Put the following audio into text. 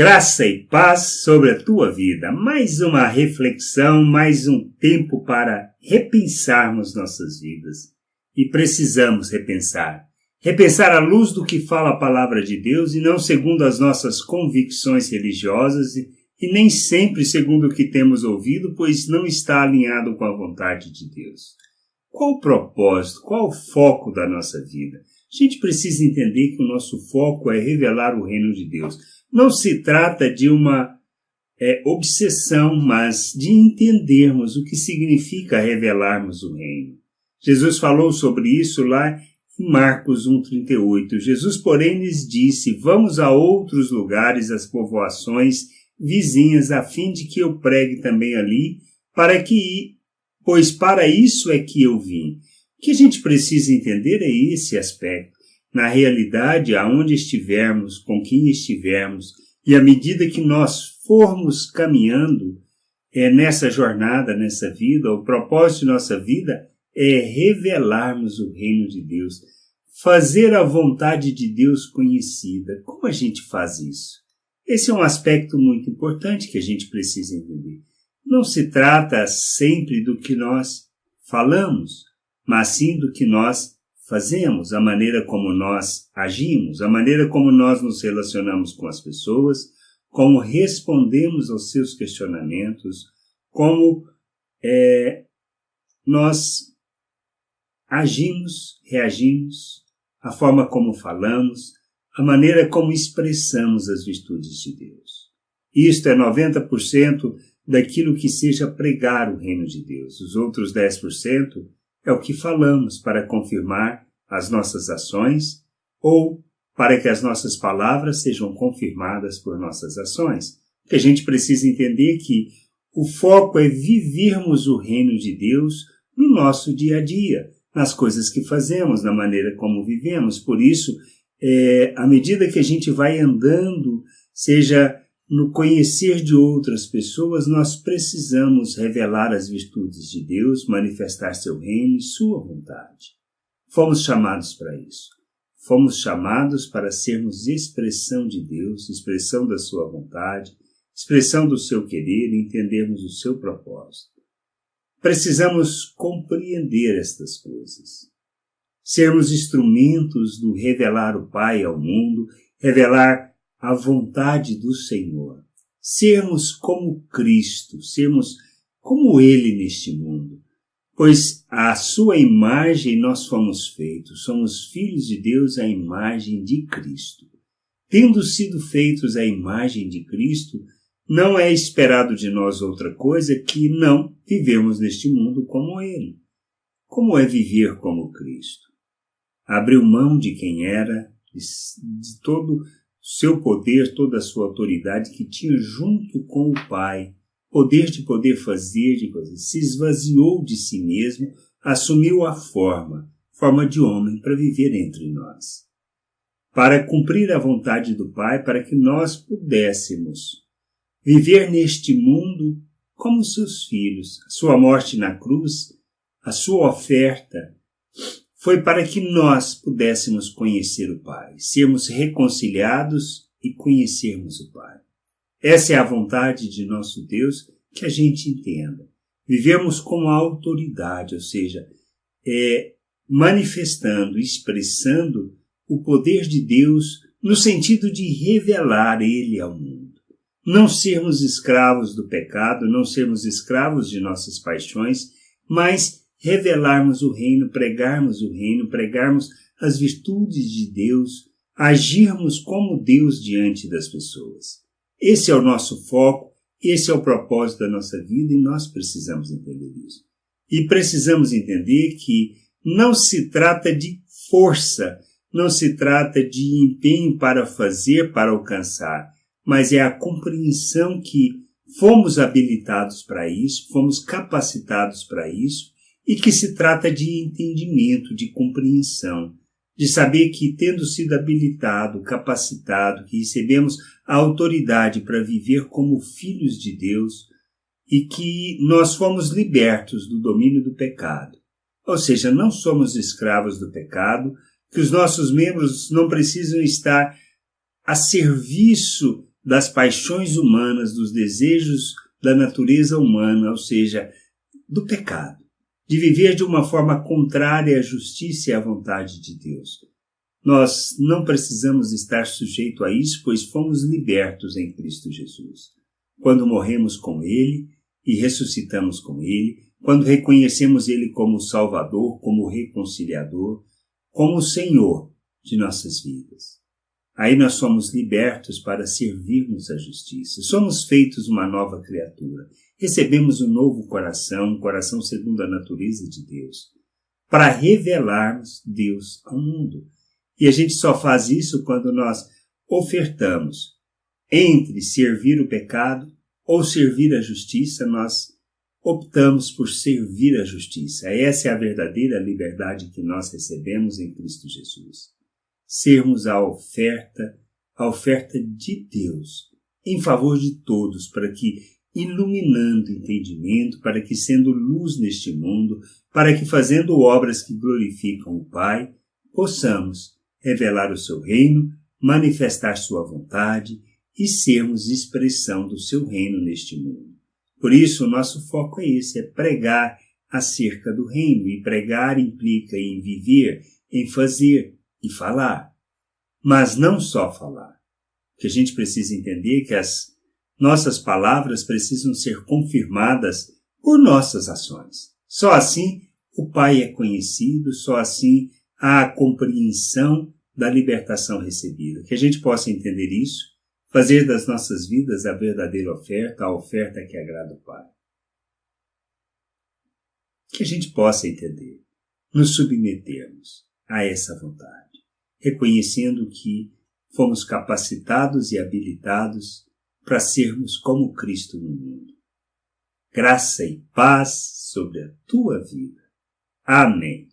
Graça e paz sobre a tua vida. Mais uma reflexão, mais um tempo para repensarmos nossas vidas. E precisamos repensar. Repensar à luz do que fala a palavra de Deus e não segundo as nossas convicções religiosas e nem sempre segundo o que temos ouvido, pois não está alinhado com a vontade de Deus. Qual o propósito, qual o foco da nossa vida? A gente precisa entender que o nosso foco é revelar o reino de Deus. Não se trata de uma obsessão, mas de entendermos o que significa revelarmos o reino. Jesus falou sobre isso lá em Marcos 1,38. Jesus, porém, lhes disse: vamos a outros lugares, às povoações vizinhas, a fim de que eu pregue também ali, pois para isso é que eu vim. O que a gente precisa entender é esse aspecto. Na realidade, aonde estivermos, com quem estivermos, e à medida que nós formos caminhando nessa jornada, nessa vida, o propósito de nossa vida é revelarmos o reino de Deus, fazer a vontade de Deus conhecida. Como a gente faz isso? Esse é um aspecto muito importante que a gente precisa entender. Não se trata sempre do que nós falamos, mas sim do que nós fazemos, a maneira como nós agimos, a maneira como nós nos relacionamos com as pessoas, como respondemos aos seus questionamentos, como nós agimos, reagimos, a forma como falamos, a maneira como expressamos as virtudes de Deus. Isto é 90% daquilo que seja pregar o reino de Deus. Os outros 10% é o que falamos para confirmar as nossas ações ou para que as nossas palavras sejam confirmadas por nossas ações. Porque a gente precisa entender que o foco é vivermos o reino de Deus no nosso dia a dia, nas coisas que fazemos, na maneira como vivemos. Por isso, à medida que a gente vai andando, seja no conhecer de outras pessoas, nós precisamos revelar as virtudes de Deus, manifestar seu reino e sua vontade. Fomos chamados para isso. Fomos chamados para sermos expressão de Deus, expressão da sua vontade, expressão do seu querer e entendermos o seu propósito. Precisamos compreender estas coisas. Sermos instrumentos do revelar o Pai ao mundo, revelar a vontade do Senhor. Sermos como Cristo, sermos como Ele neste mundo. Pois à sua imagem nós fomos feitos, somos filhos de Deus à imagem de Cristo. Tendo sido feitos à imagem de Cristo, não é esperado de nós outra coisa que não vivemos neste mundo como Ele. Como é viver como Cristo? Abriu mão de quem era, de todo o seu poder, toda a sua autoridade que tinha junto com o Pai, poder de poder fazer de coisas, se esvaziou de si mesmo, assumiu a forma de homem para viver entre nós, para cumprir a vontade do Pai, para que nós pudéssemos viver neste mundo como seus filhos. A sua morte na cruz, a sua oferta, foi para que nós pudéssemos conhecer o Pai, sermos reconciliados e conhecermos o Pai. Essa é a vontade de nosso Deus, que a gente entenda. Vivemos com autoridade, ou seja, manifestando, expressando o poder de Deus no sentido de revelar Ele ao mundo. Não sermos escravos do pecado, não sermos escravos de nossas paixões, mas revelarmos o reino, pregarmos as virtudes de Deus, agirmos como Deus diante das pessoas. Esse é o nosso foco, esse é o propósito da nossa vida e nós precisamos entender isso. E precisamos entender que não se trata de força, não se trata de empenho para fazer, para alcançar, mas é a compreensão que fomos habilitados para isso, fomos capacitados para isso e que se trata de entendimento, de compreensão. De saber que, tendo sido habilitado, capacitado, que recebemos a autoridade para viver como filhos de Deus e que nós fomos libertos do domínio do pecado. Ou seja, não somos escravos do pecado, que os nossos membros não precisam estar a serviço das paixões humanas, dos desejos da natureza humana, ou seja, do pecado, de viver de uma forma contrária à justiça e à vontade de Deus. Nós não precisamos estar sujeitos a isso, pois fomos libertos em Cristo Jesus. Quando morremos com Ele e ressuscitamos com Ele, quando reconhecemos Ele como Salvador, como Reconciliador, como o Senhor de nossas vidas. Aí nós somos libertos para servirmos a justiça. Somos feitos uma nova criatura. Recebemos um novo coração, um coração segundo a natureza de Deus, para revelarmos Deus ao mundo. E a gente só faz isso quando nós ofertamos entre servir o pecado ou servir a justiça. Nós optamos por servir a justiça. Essa é a verdadeira liberdade que nós recebemos em Cristo Jesus. Sermos a oferta de Deus em favor de todos, para que, iluminando o entendimento, para que, sendo luz neste mundo, para que, fazendo obras que glorificam o Pai, possamos revelar o seu reino, manifestar sua vontade e sermos expressão do seu reino neste mundo. Por isso, o nosso foco é esse, é pregar acerca do reino. E pregar implica em viver, em fazer e falar. Mas não só falar. Porque a gente precisa entender que as nossas palavras precisam ser confirmadas por nossas ações. Só assim o Pai é conhecido, só assim há a compreensão da libertação recebida. Que a gente possa entender isso, fazer das nossas vidas a verdadeira oferta, a oferta que agrada o Pai. Que a gente possa entender, nos submetermos a essa vontade, reconhecendo que fomos capacitados e habilitados para sermos como Cristo no mundo. Graça e paz sobre a tua vida. Amém.